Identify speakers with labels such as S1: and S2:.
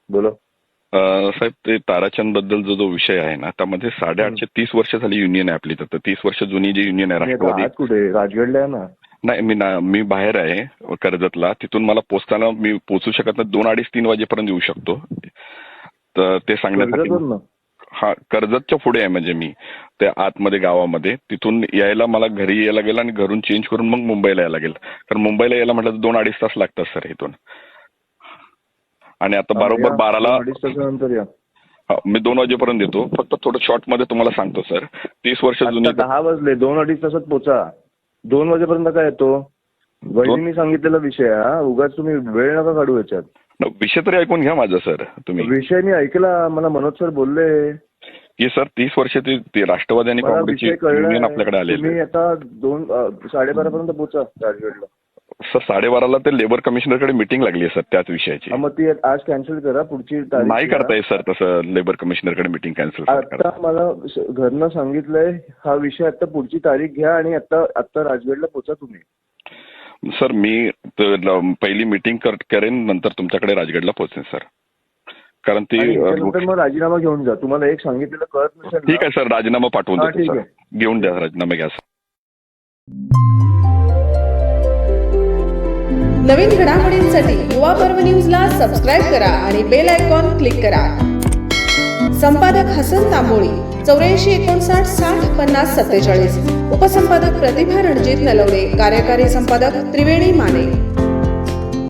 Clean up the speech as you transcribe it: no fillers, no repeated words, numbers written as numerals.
S1: बोला.
S2: साहेब, ते ताराचंद बद्दल जो विषय आहे ना, त्यामध्ये 830 वर्ष झाली युनियन आहे आपली. तर 30 वर्ष जुनी जी युनियन आहे
S1: मी आता
S2: राष्ट्रवादी.
S1: आज कुठे राजगडला आहे ना.
S2: नाही, मी बाहेर आहे कर्जतला. तिथून मला पोचताना मी पोचू शकत नाही. 2, 2:30, 3 वाजेपर्यंत येऊ शकतो. तर ते सांगण्यासाठी.
S1: कर्जतवरून ना?
S2: हा, कर्जतच्या पुढे आहे म्हणजे मी त्या आतमध्ये गावामध्ये. तिथून यायला मला घरी यायला लागेल आणि घरून चेंज करून मग मुंबईला यायला लागेल. कारण मुंबईला यायला म्हटलं तर 2, 2:30 तास लागतात सर इथून. आणि आता बरोबर 12ला
S1: 2-2.5 तासानंतर या.
S2: मी 2 वाजेपर्यंत येतो. फक्त थोडं शॉर्ट मध्ये तुम्हाला सांगतो सर. 30 वर्ष जुनी.
S1: आता 10 वाजले, 2-2.5 तासात पोचा. 2 वाजेपर्यंत काय येतो? वहिनींनी सांगितलेला विषय हा. उगाच तुम्ही वेळ नका काढू याच्यात.
S2: विषय तरी ऐकून घ्या माझा सर तुम्ही.
S1: विषय मी ऐकला, मला मनोज सर बोलले
S2: की सर 30 वर्ष ते राष्ट्रवादी आणि
S1: मला
S2: काँग्रेसची
S1: विषय कळलाय.
S2: युनियन आपल्याकडे आलेली
S1: तुम्ही
S2: आहे.
S1: आता 2-12:30 पर्यंत पोचा राजगडला.
S2: सर 12:30ला ते लेबर कमिशनरकडे मीटिंग लागली आहे सर त्याच विषयाची.
S1: मग ती आज कॅन्सल करा, पुढची तारीख
S2: नाही
S1: घ्या.
S2: करता येत सर तसं. लेबर कमिशनरकडे मीटिंग कॅन्सल
S1: आता मला घरनं सांगितलंय हा विषय, आता पुढची तारीख घ्या आणि आता राजगडला पोचा तुम्ही.
S2: सर मी पहिली मीटिंग करेन, नंतर तुमच्याकडे राजगडला पोहोचेन सर. कारण ती
S1: नंतर मग राजीनामा घेऊन जा. तुम्हाला एक सांगितलेलं कळत नसेल ना?
S2: ठीक आहे सर, राजीनामा पाठवून
S1: हा,
S2: देतो
S1: ठीक
S2: सर.
S1: आहे.
S2: घेऊन द्या राजीनामा, घ्या सर.
S3: नवीन घडामोडींसाठी युवा पर्व न्यूजला सबस्क्राईब करा आणि बेल आयकॉन क्लिक करा. संपादक हसन तांबोळी 84 59 60 50 47. उपसंपादक प्रतिभा रणजित नलवडे. कार्यकारी संपादक त्रिवेणी माने.